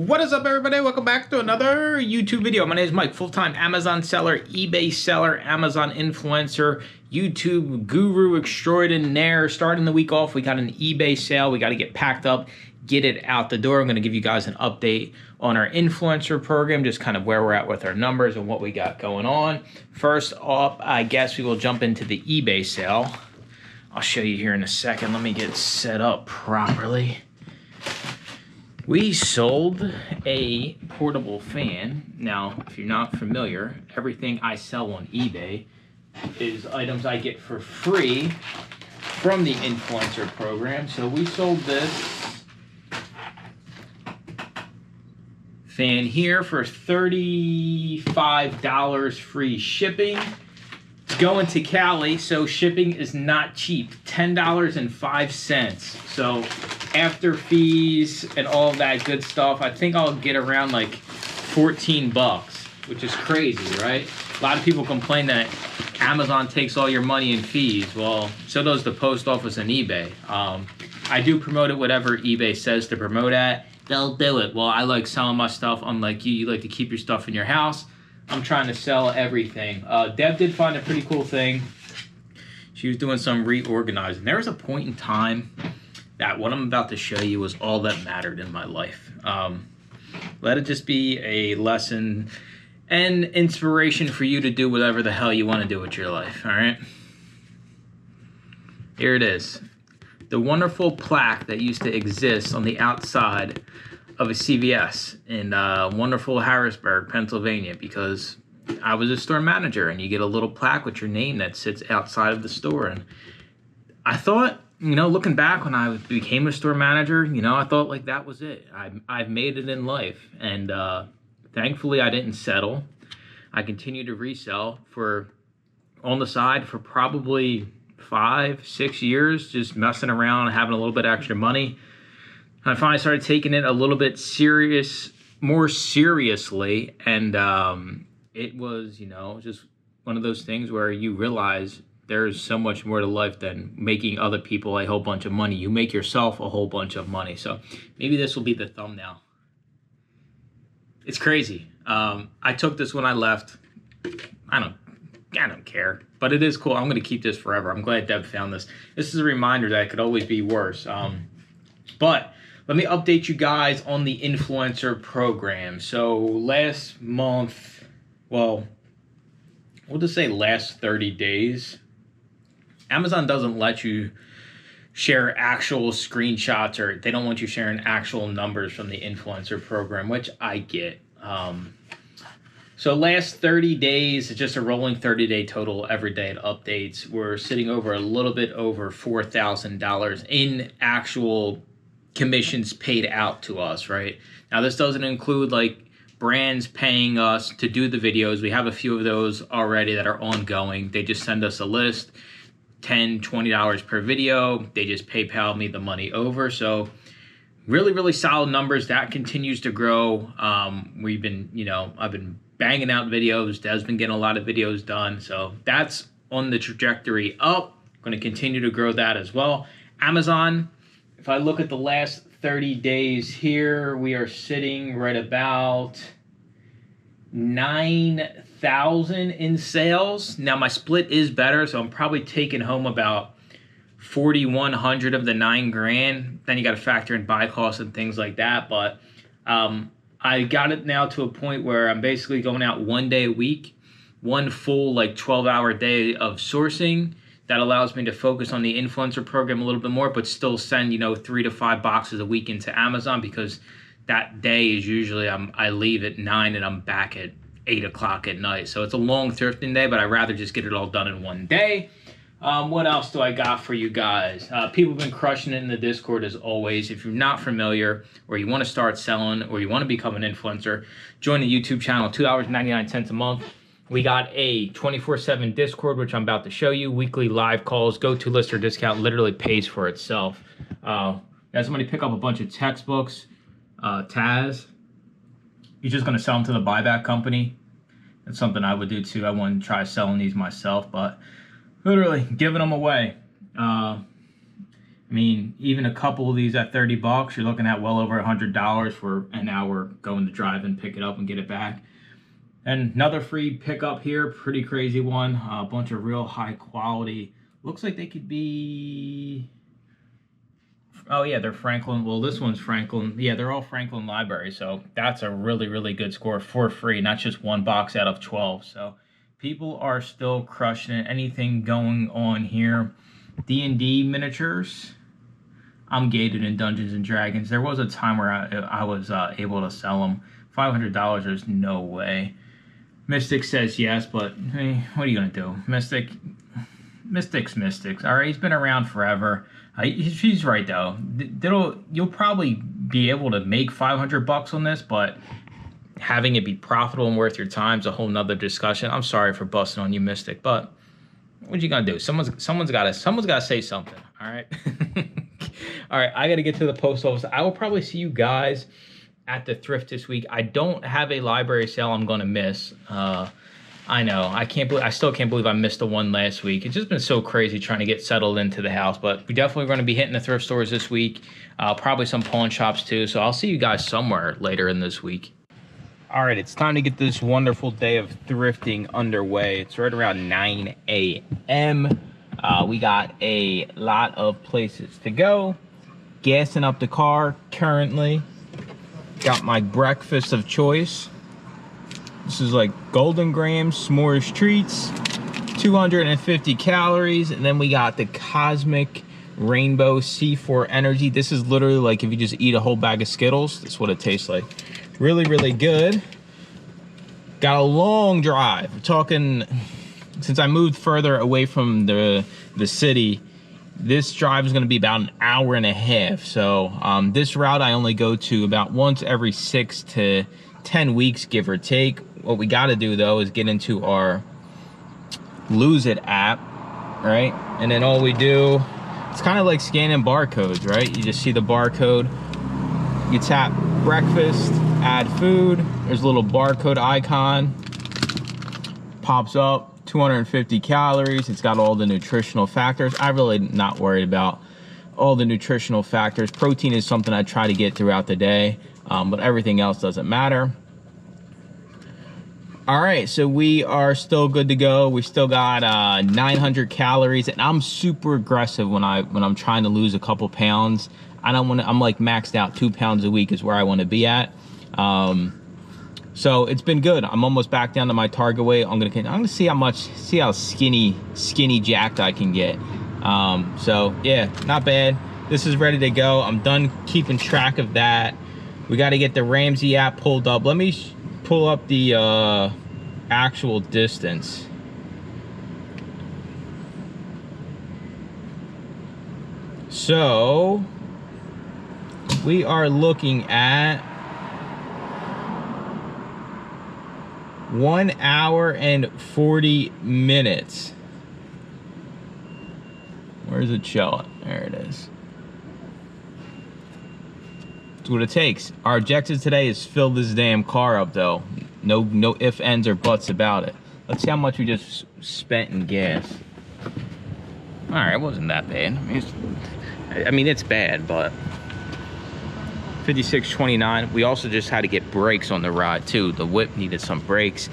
What is up, everybody? Welcome back to another YouTube video. My name is Mike, full-time Amazon seller, eBay seller, Amazon influencer, YouTube guru extraordinaire. Starting the week off, we got an eBay sale. We got to get packed up, get it out the door. I'm going to give you guys an update on our influencer program, just kind of where we're at with our numbers and what we got going on. First up, I guess we will jump into the eBay sale. I'll show you here in a second. Let me get set up properly. We sold a portable fan. Now, if you're not familiar, everything I sell on eBay is items I get for free from the influencer program. So we sold this fan here for $35 free shipping. It's going to Cali, so shipping is not cheap. $10.05. So after fees and all of that good stuff, I think I'll get around like 14 bucks, which is crazy, right? A lot of people complain that Amazon takes all your money in fees. Well, so does the post office and eBay. I do promote it whatever eBay says to promote at. They'll do it. Well, I like selling my stuff. Unlike you, you like to keep your stuff in your house. I'm trying to sell everything. Deb did find a pretty cool thing. She was doing some reorganizing. There was a point in time that what I'm about to show you was all that mattered in my life. Let it just be a lesson and inspiration for you to do whatever the hell you want to do with your life, all right? Here it is. The wonderful plaque that used to exist on the outside of a CVS in wonderful Harrisburg, Pennsylvania, because I was a store manager, and you get a little plaque with your name that sits outside of the store. And I thought, you know, looking back when I became a store manager, you know, I thought like that was it. I've made it in life. And thankfully I didn't settle. I continued to resell for on the side for probably 5-6 years, just messing around, having a little bit extra money. I finally started taking it a little bit more seriously. And it was, you know, just one of those things where you realize there's so much more to life than making other people a whole bunch of money. You make yourself a whole bunch of money. So maybe this will be the thumbnail. It's crazy. I took this when I left. I don't care, but it is cool. I'm going to keep this forever. I'm glad Deb found this. This is a reminder that it could always be worse. But let me update you guys on the influencer program. So last month, well, we'll just say last 30 days, Amazon doesn't let you share actual screenshots, or they don't want you sharing actual numbers from the influencer program, which I get. So last 30 days, it's just a rolling 30-day total every day it updates. We're sitting over a little bit over $4,000 in actual commissions paid out to us, right? Now, this doesn't include like brands paying us to do the videos. We have a few of those already that are ongoing. They just send us a list, $10, $20 per video. They just PayPal me the money over. So really, really solid numbers. That continues to grow. We've been, you know, I've been banging out videos. Deb's been getting a lot of videos done. So that's on the trajectory up. Going to continue to grow that as well. Amazon, if I look at the last 30 days here, we are sitting right about 9,000 in sales. Now my split is better, so I'm probably taking home about 4,100 of the 9 grand. Then you got to factor in buy costs and things like that. But I got it now to a point where I'm basically going out one day a week, one full like 12-hour day of sourcing. That allows me to focus on the influencer program a little bit more, but still send, you know, 3 to 5 boxes a week into Amazon, because that day is usually I leave at 9 and I'm back at 8 o'clock at night. So it's a long thrifting day, but I'd rather just get it all done in one day. What else do I got for you guys? People have been crushing it in the Discord as always. If you're not familiar, or you want to start selling, or you want to become an influencer, join the YouTube channel, $2.99 a month. We got a 24/7 Discord, which I'm about to show you. Weekly live calls, go-to lister discount, literally pays for itself. Got somebody pick up a bunch of textbooks, Taz. He's just going to sell them to the buyback company. That's something I would do too. I wouldn't try selling these myself, but literally giving them away. I mean, even a couple of these at 30 bucks, you're looking at well over $100 for an hour going to drive and pick it up and get it back. And another free pickup here, pretty crazy one. A bunch of real high quality. Looks like they could be... Oh yeah, they're Franklin. Well, this one's Franklin. Yeah, they're all Franklin Library. So that's a really, really good score for free. Not just one box out of 12. So people are still crushing it. Anything going on here. D&D miniatures. I'm gated in Dungeons and Dragons. There was a time where I was able to sell them. $500, there's no way. Mystic says yes, but hey, what are you going to do? Mystic's Mystics. All right, he's been around forever. He's right, though. You'll probably be able to make $500 on this, but having it be profitable and worth your time is a whole nother discussion. I'm sorry for busting on you, Mystic, but what you gonna do? Someone's gotta say something. All right. All right, I gotta get to the post office. I will probably see you guys at the thrift this week. I don't have a library sale I'm gonna miss. I know. I still can't believe I missed the one last week. It's just been so crazy trying to get settled into the house. But we definitely going to be hitting the thrift stores this week. Probably some pawn shops too. So I'll see you guys somewhere later in this week. All right, it's time to get this wonderful day of thrifting underway. It's right around 9 a.m. We got a lot of places to go. Gassing up the car currently. Got my breakfast of choice. This is like Golden Grahams, s'mores treats, 250 calories. And then we got the Cosmic Rainbow C4 Energy. This is literally like if you just eat a whole bag of Skittles, that's what it tastes like. Really, really good. Got a long drive. We're talking, since I moved further away from the city, this drive is going to be about an hour and a half. So this route I only go to about once every 6 to 10 weeks, give or take. What we got to do though is get into our Lose It app, right? And then all we do, it's kind of like scanning barcodes, right? You just see the barcode, you tap breakfast, add food, there's a little barcode icon, pops up, 250 calories. It's got all the nutritional factors. I'm really not worried about all the nutritional factors. Protein is something I try to get throughout the day, but everything else doesn't matter. All right, so we are still good to go. We still got 900 calories, and I'm super aggressive when I'm trying to lose a couple pounds. I don't want to. I'm like maxed out. 2 pounds a week is where I want to be at. So it's been good. I'm almost back down to my target weight. I'm gonna see how skinny jacked I can get. So yeah, not bad. This is ready to go. I'm done keeping track of that. We got to get the Ramsey app pulled up. Let me pull up the actual distance. So we are looking at 1 hour and 40 minutes. Where's it showing? There it is. That's what it takes. Our objective today is fill this damn car up though. No ifs, ands, or buts about it. Let's see how much we just spent in gas. All right, it wasn't that bad. I mean, it's bad, but 56.29. We also just had to get brakes on the ride too. The whip needed some brakes.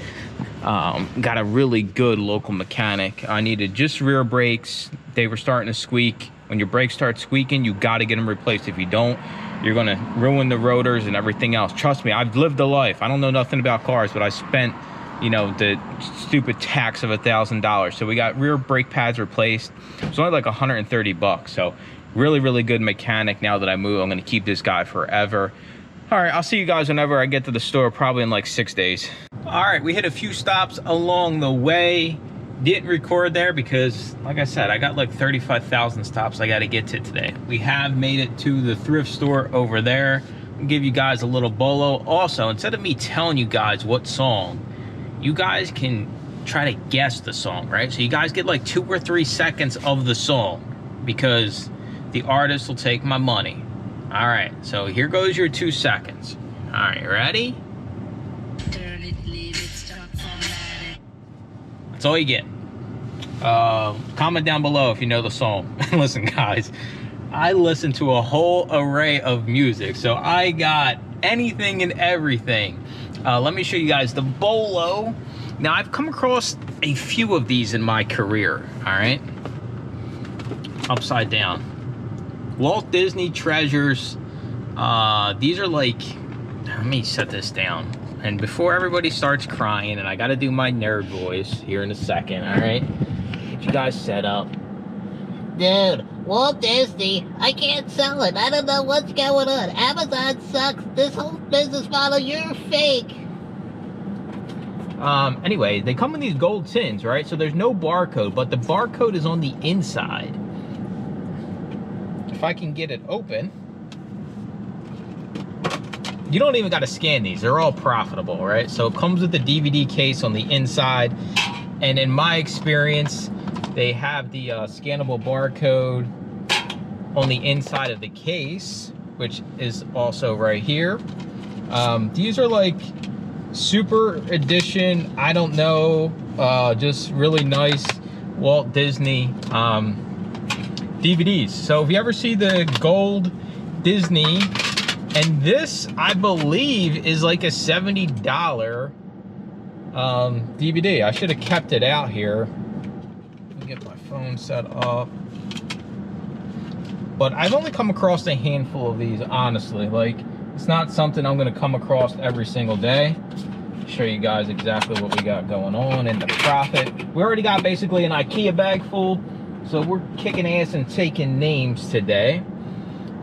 Got a really good local mechanic. I needed just rear brakes. They were starting to squeak. When your brakes start squeaking, you got to get them replaced. If you don't, you're gonna ruin the rotors and everything else. Trust me, I've lived a life. I don't know nothing about cars, but I spent, you know, the stupid tax of $1,000. So we got rear brake pads replaced. It's only like 130 bucks. So really, really good mechanic. Now that I move, I'm gonna keep this guy forever. All right, I'll see you guys whenever I get to the store, probably in like 6 days. All right, we hit a few stops along the way. Didn't record there because, like I said, I got like 35,000 stops I got to get to today. We have made it to the thrift store over there. I'll give you guys a little bolo. Also, instead of me telling you guys what song, you guys can try to guess the song, right? So you guys get like 2 or 3 seconds of the song because the artist will take my money. All right, so here goes your 2 seconds. All right, ready? That's all you get. Comment down below if you know the song. Listen, guys, I listen to a whole array of music, so I got anything and everything. Let me show you guys the Bolo. Now, I've come across a few of these in my career, all right? Upside down. Walt Disney Treasures. These are like, let me set this down. And before everybody starts crying, and I gotta do my nerd voice here in a second, all right? Get you guys set up. Dude, Walt Disney, I can't sell it. I don't know what's going on. Amazon sucks. This whole business model, you're fake. Anyway, they come in these gold tins, right? So there's no barcode, but the barcode is on the inside. If I can get it open, you don't even got to scan these. They're all profitable, right? So it comes with the DVD case on the inside. And in my experience, they have the scannable barcode on the inside of the case, which is also right here. These are like super edition, I don't know, just really nice Walt Disney DVDs. So if you ever see the gold Disney, and this I believe is like a $70 DVD. I should have kept it out here. Let me get my phone set up. But I've only come across a handful of these, honestly. Like, it's not something I'm gonna come across every single day. Show you guys exactly what we got going on and the profit. We already got basically an IKEA bag full, so we're kicking ass and taking names today.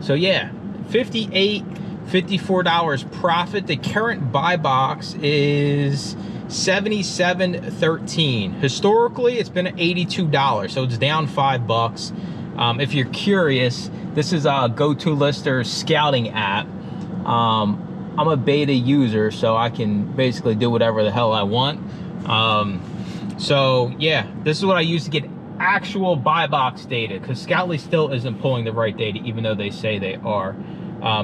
So yeah, $54 profit. The current buy box is $77.13. Historically, it's been $82, so it's down $5. If you're curious, this is a Go-To-Lister scouting app. I'm a beta user, so I can basically do whatever the hell I want. So yeah, this is what I use to get actual buy box data, because Scoutly still isn't pulling the right data, even though they say they are.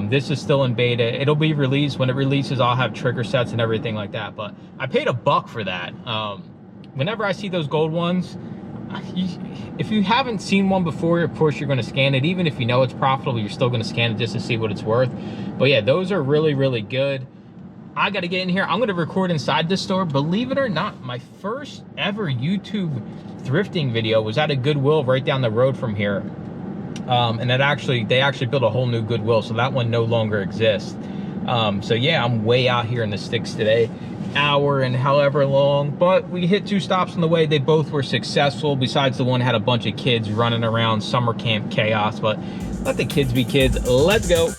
This is still in beta. It'll be released. When it releases, I'll have trigger sets and everything like that. But I paid $1 for that. Whenever I see those gold ones, if you haven't seen one before, of course you're going to scan it. Even if you know it's profitable, you're still going to scan it just to see what it's worth. But yeah, those are really, really good. I got to get in here. I'm going to record inside this store. Believe it or not, my first ever YouTube thrifting video was at a Goodwill right down the road from here. And they actually built a whole new Goodwill, so that one no longer exists. So yeah, I'm way out here in the sticks today, hour and however long, but we hit 2 stops on the way. They both were successful, besides the one had a bunch of kids running around, summer camp chaos. But let the kids be kids. Let's go.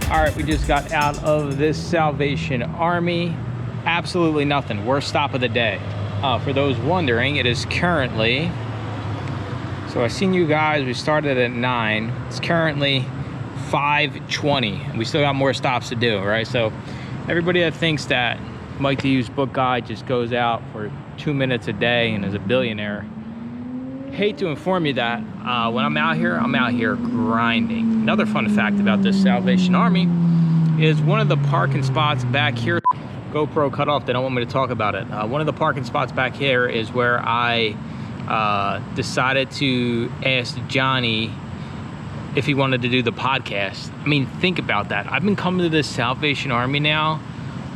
All right, we just got out of this Salvation Army. Absolutely nothing. Worst stop of the day. For those wondering, it is currently, so I seen you guys, we started at 9. It's currently 5:20, and we still got more stops to do, right? So everybody that thinks that Mike the Used Book Guy just goes out for 2 minutes a day and is a billionaire, hate to inform you that when I'm out here grinding. Another fun fact about this Salvation Army is one of the parking spots back here. GoPro cut off, they don't want me to talk about it. One of the parking spots back here is where I decided to ask Johnny if he wanted to do the podcast. I mean, think about that. I've been coming to this Salvation Army now.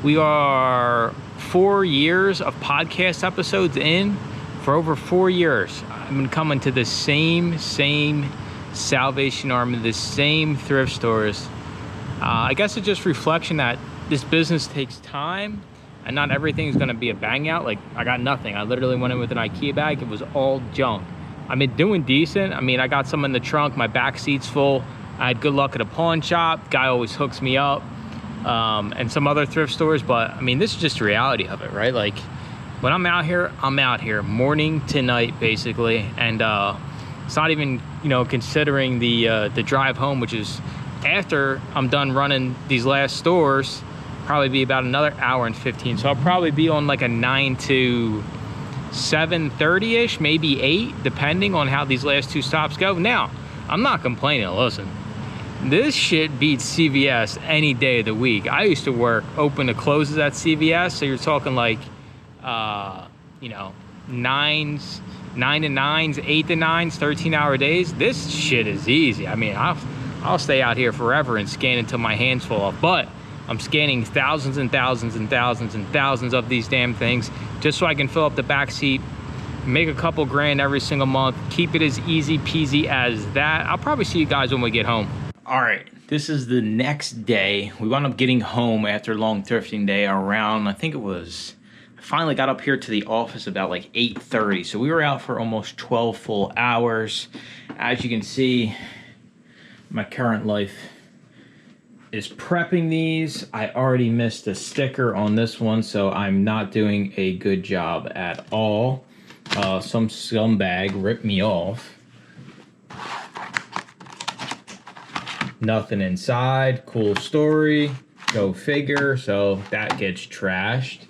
We are 4 years of podcast episodes in. For over 4 years, I've been coming to the same Salvation Army, the same thrift stores. I guess it's just reflection that this business takes time and not everything is gonna be a bang out. Like, I got nothing. I literally went in with an IKEA bag. It was all junk. I've been doing decent. I mean, I got some in the trunk. My back seat's full. I had good luck at a pawn shop. Guy always hooks me up. And some other thrift stores. But, I mean, this is just the reality of it, right? Like, when I'm out here morning to night, basically. And it's not even, you know, considering the drive home, which is after I'm done running these last stores, probably be about another hour and 15. So I'll probably be on like a 9 to 7:30-ish, maybe 8, depending on how these last 2 stops go. Now, I'm not complaining. Listen, this shit beats CVS any day of the week. I used to work open to closes at CVS, so you're talking like, you know, 9 to 9s, 8 to 9s, 13-hour days. This shit is easy. I mean, I'll stay out here forever and scan until my hands fall off. But I'm scanning thousands and thousands and thousands and thousands of these damn things just so I can fill up the back seat, make a couple grand every single month, keep it as easy peasy as that. I'll probably see you guys when we get home. All right, this is the next day. We wound up getting home after a long thrifting day around, I think it was, I finally got up here to the office about like 8:30. So we were out for almost 12 full hours. As you can see, my current life is prepping these. I already missed a sticker on this one, so I'm not doing a good job at all. Some scumbag ripped me off. Nothing inside. Cool story. Go figure. So that gets trashed.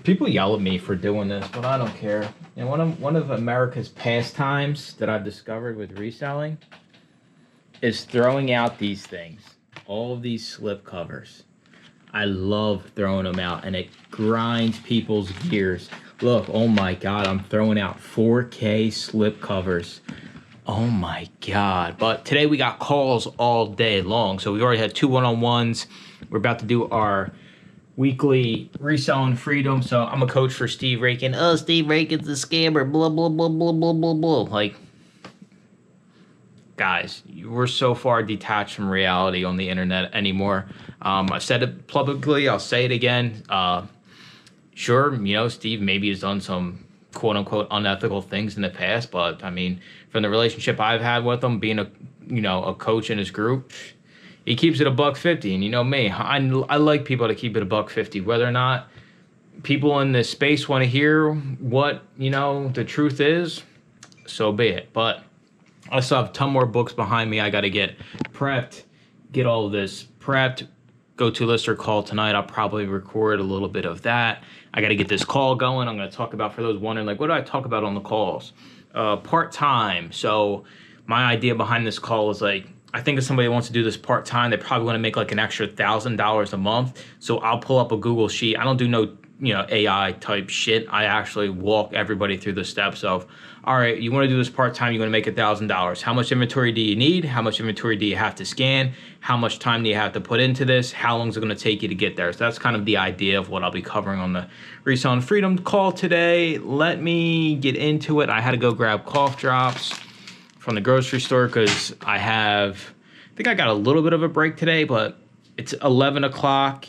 People yell at me for doing this, but I don't care. And one of America's pastimes that I've discovered with reselling is throwing out these things. All of these slip covers. I love throwing them out, and it grinds people's gears. Look, oh my God, I'm throwing out 4K slip covers. Oh my God. But today we got calls all day long. So we already had 2 one-on-ones. We're about to do our weekly reselling freedom. So I'm a coach for Steve Rakin. Oh, Steve Rakin's a scammer, blah, blah, blah, blah, blah, blah, blah. Like, guys, we're so far detached from reality on the internet anymore. I've said it publicly. I'll say it again. Sure, you know, Steve maybe has done some quote-unquote unethical things in the past, but I mean, from the relationship I've had with him, being a coach in his group, he keeps it $150. And you know me, I like people to keep it $150, whether or not people in this space want to hear what, you know, the truth is, so be it. But I still have a ton more books behind me. I got to get prepped, get all of this prepped, go to lister call tonight. I'll probably record a little bit of that. I got to get this call going. I'm going to talk about, for those wondering, like, what do I talk about on the calls? Part-time. So my idea behind this call is like, I think if somebody wants to do this part-time, they probably want to make like an extra $1,000 a month. So I'll pull up a Google sheet. I don't do no, you know, AI type shit. I actually walk everybody through the steps of, all right, you want to do this part-time, you want to make $1,000. How much inventory do you need? How much inventory do you have to scan? How much time do you have to put into this? How long is it going to take you to get there? So that's kind of the idea of what I'll be covering on the Reselling Freedom call today. Let me get into it. I had to go grab cough drops from the grocery store because I think I got a little bit of a break today, but it's 11 o'clock.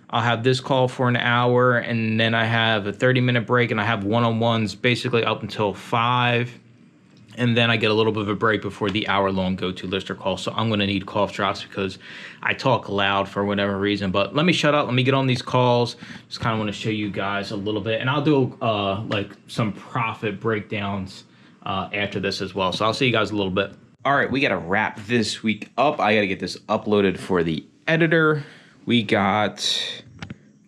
I'll have this call for an hour, and then I have a 30-minute break, and I have one-on-ones basically up until 5. And then I get a little bit of a break before the hour-long go-to lister call. So I'm going to need cough drops because I talk loud for whatever reason. But let me shut up. Let me get on these calls. Just kind of want to show you guys a little bit. And I'll do like some profit breakdowns after this as well. So I'll see you guys a little bit. All right, we got to wrap this week up. I got to get this uploaded for the editor. We got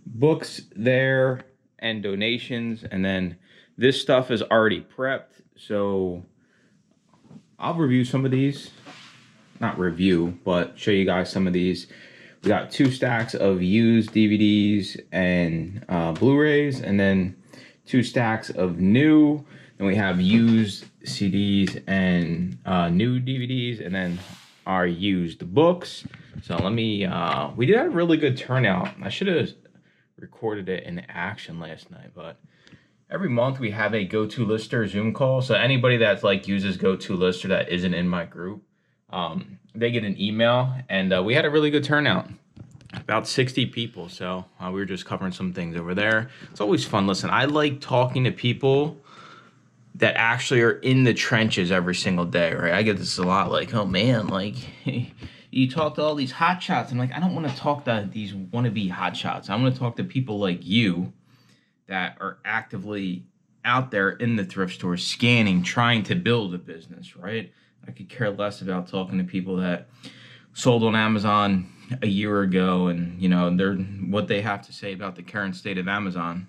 books there and donations, and then this stuff is already prepped. So I'll review some of these. Not review, but show you guys some of these. We got 2 stacks of used DVDs and Blu-rays, and then 2 stacks of new. Then we have used CDs and new DVDs, and then our used books. So let me, we did have a really good turnout. I should have recorded it in action last night, but every month we have a go-to-lister Zoom call. So anybody that's like uses go-to-lister that isn't in my group, they get an email, and we had a really good turnout. About 60 people, so we were just covering some things over there. It's always fun. Listen, I like talking to people that actually are in the trenches every single day, right? I get this a lot, like, oh man, like, you talk to all these hotshots. I'm like, I don't want to talk to these wannabe hotshots. I want to talk to people like you that are actively out there in the thrift store, scanning, trying to build a business, right? I could care less about talking to people that sold on Amazon a year ago, and you know, what they have to say about the current state of Amazon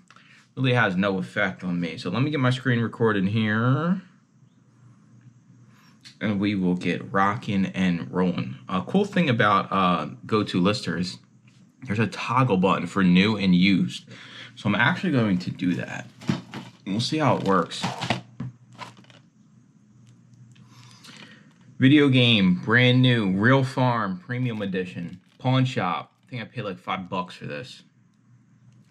really has no effect on me. So let me get my screen recorded here, and we will get rocking and rolling. A cool thing about go-to-lister is there's a toggle button for new and used. So I'm actually going to do that. We'll see how it works. Video game, brand new, Real Farm, Premium Edition, Pawn Shop. I think I paid like $5 for this.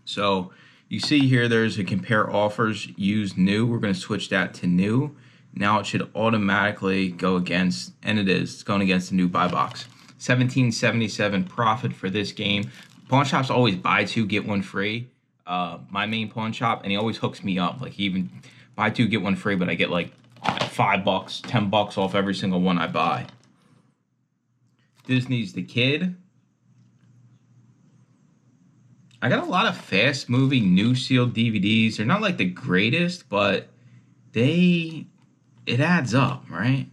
So you see here, there's a compare offers, used, new. We're going to switch that to new. Now it should automatically go against, and it is. It's going against the new buy box. $17.77 profit for this game. Pawn Shop's always buy 2, get 1 free. My main pawn shop, and he always hooks me up. Like, he even buy 2, get 1 free, but I get like $5, $10 off every single one I buy. Disney's The Kid. I got a lot of fast-moving new sealed DVDs. They're not like the greatest, but it adds up, right?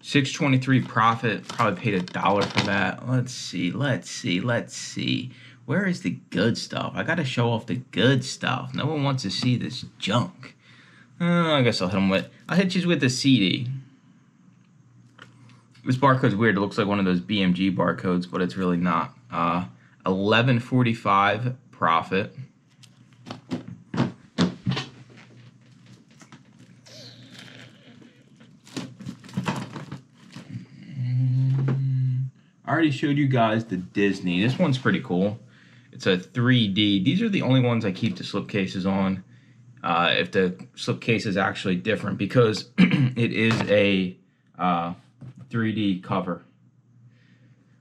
$6.23 profit. Probably paid $1 for that. Let's see. Where is the good stuff? I gotta show off the good stuff. No one wants to see this junk. I guess I'll hit you with the CD. This barcode's weird. It looks like one of those BMG barcodes, but it's really not. $11.45 profit. I already showed you guys the Disney. This one's pretty cool. It's a 3D. These are the only ones I keep the slipcases on. If the slipcase is actually different, because it is a 3D cover.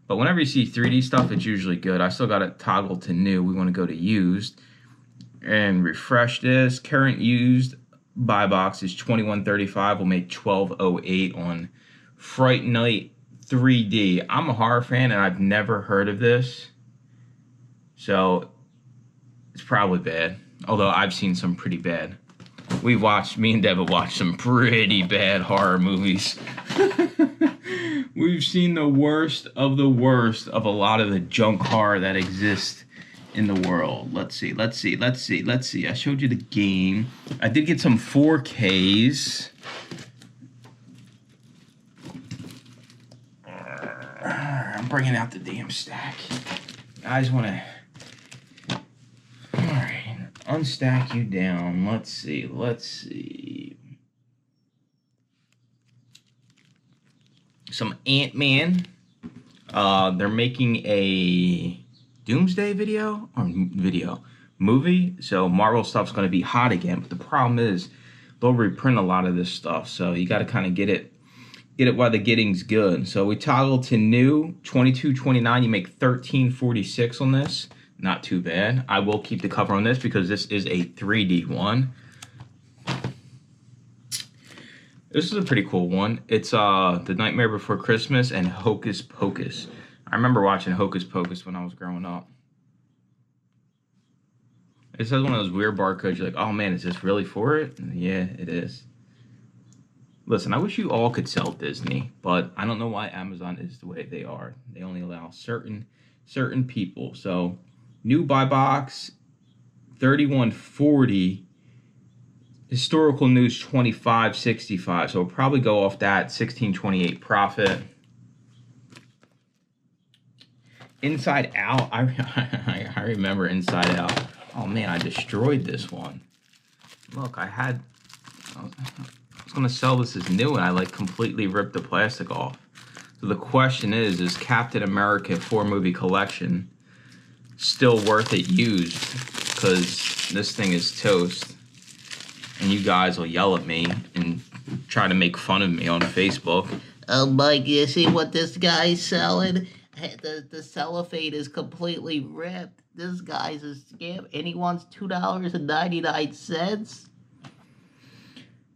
But whenever you see 3D stuff, it's usually good. I still got it toggled to new. We want to go to used and refresh this. Current used buy box is $21.35. We'll make $12.08 on Fright Night 3D. I'm a horror fan, and I've never heard of this. So it's probably bad. Although I've seen some pretty bad. Me and Deb have watched some pretty bad horror movies. We've seen the worst of a lot of the junk horror that exists in the world. Let's see. I showed you the game. I did get some 4Ks. I'm bringing out the damn stack. Guys want to... Alright, unstack you down. Let's see. Some Ant-Man. They're making a Doomsday movie. So Marvel stuff's going to be hot again. But the problem is they'll reprint a lot of this stuff. So you got to kind of get it while the getting's good. So we toggle to new, $22.29. You make $13.46 on this. Not too bad. I will keep the cover on this because this is a 3D one. This is a pretty cool one. It's The Nightmare Before Christmas and Hocus Pocus. I remember watching Hocus Pocus when I was growing up. It says one of those weird barcodes. You're like, oh man, is this really for it? And yeah, it is. Listen, I wish you all could sell Disney, but I don't know why Amazon is the way they are. They only allow certain people. So new buy box, $31.40. Historical news 25.65. So we'll probably go off that 16.28 profit. Inside Out. I remember Inside Out. Oh man, I destroyed this one. Look, I was gonna sell this as new, and I like completely ripped the plastic off. So the question is Captain America 4-movie collection still worth it used? Because this thing is toast, and you guys will yell at me and try to make fun of me on Facebook. Oh, Mike, you see what this guy's selling? The cellophane is completely ripped. This guy's a scam, and he wants $2.99.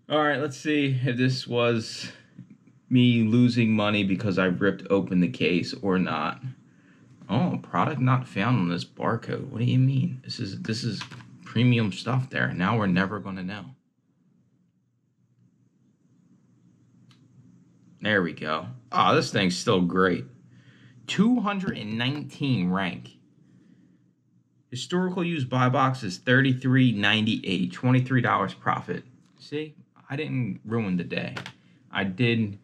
All right, let's see if this was me losing money because I ripped open the case or not. Oh, product not found on this barcode. What do you mean? This is premium stuff there. Now we're never going to know. There we go. Oh, this thing's still great. 219 rank. Historical use buy box is $33.98. $23 profit. See, I didn't ruin the day. I did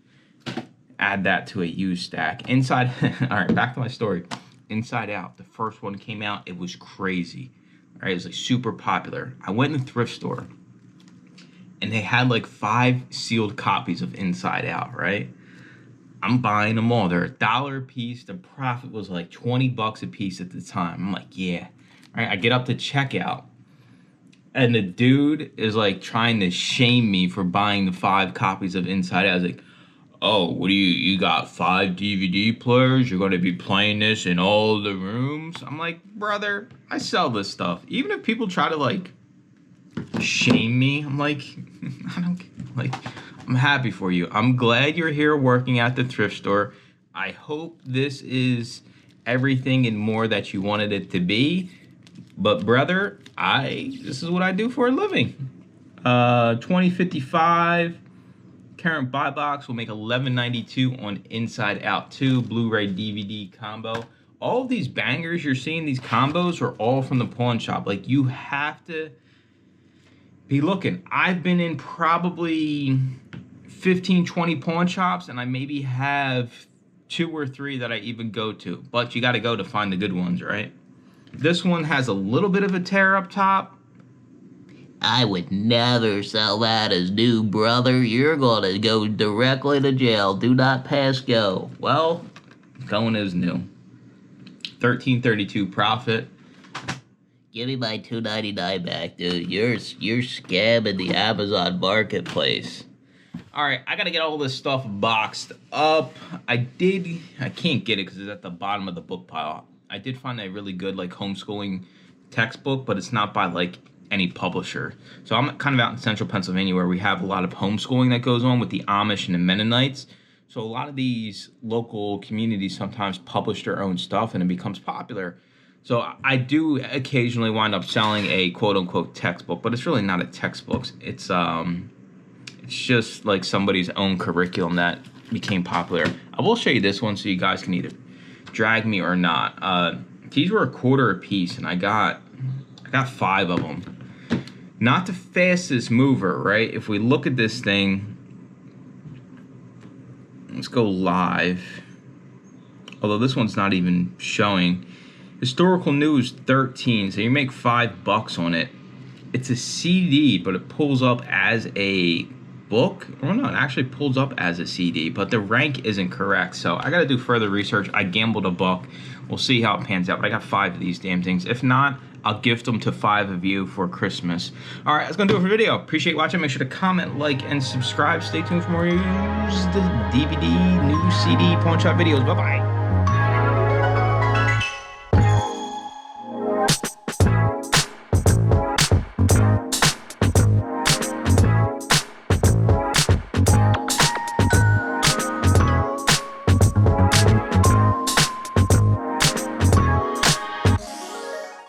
add that to a used stack. Inside, all right, back to my story. Inside Out, the first one came out. It was crazy. All right, it was like super popular. I went in the thrift store, and they had like 5 sealed copies of Inside Out, right? I'm buying them all. They're $1 a piece. The profit was like $20 a piece at the time. I'm like, yeah. All right, I get up to checkout, and the dude is like trying to shame me for buying the 5 copies of Inside Out. I was like, oh, what do you got 5 DVD players? You're going to be playing this in all the rooms? I'm like, brother, I sell this stuff. Even if people try to like shame me, I'm like, I don't like, I'm happy for you. I'm glad you're here working at the thrift store. I hope this is everything and more that you wanted it to be. But brother, this is what I do for a living. 2055 current buy box will make $11.92 on Inside Out 2 Blu-ray DVD combo. All of these bangers you're seeing, these combos, are all from the pawn shop. Like, you have to be looking. I've been in probably 15, 20 pawn shops, and I maybe have 2 or 3 that I even go to. But you got to go to find the good ones, right? This one has a little bit of a tear up top. I would never sell that as new, brother. You're going to go directly to jail. Do not pass go. Well, going as new. $13.32 profit. Give me my $2.99 back, dude. You're scamming the Amazon marketplace. All right, I got to get all this stuff boxed up. I can't get it because it's at the bottom of the book pile. I did find a really good like homeschooling textbook, but it's not by like any publisher. So I'm kind of out in central Pennsylvania where we have a lot of homeschooling that goes on with the Amish and the Mennonites. So a lot of these local communities sometimes publish their own stuff and it becomes popular. So I do occasionally wind up selling a quote unquote textbook, but it's really not a textbook. It's just like somebody's own curriculum that became popular. I will show you this one so you guys can either drag me or not. These were $1 a piece, and I got 5 of them. Not the fastest mover, right? If we look at this thing, let's go live. Although this one's not even showing. Historical news 13, so you make $5 on it. It's a CD, but it pulls up as a book. Or no, it actually pulls up as a CD, but the rank isn't correct. So I got to do further research. I gambled a buck. We'll see how it pans out, but I got 5 of these damn things. If not, I'll gift them to 5 of you for Christmas. All right, that's going to do it for the video. Appreciate watching. Make sure to comment, like, and subscribe. Stay tuned for more used DVD, new CD, pawn shop videos. Bye-bye.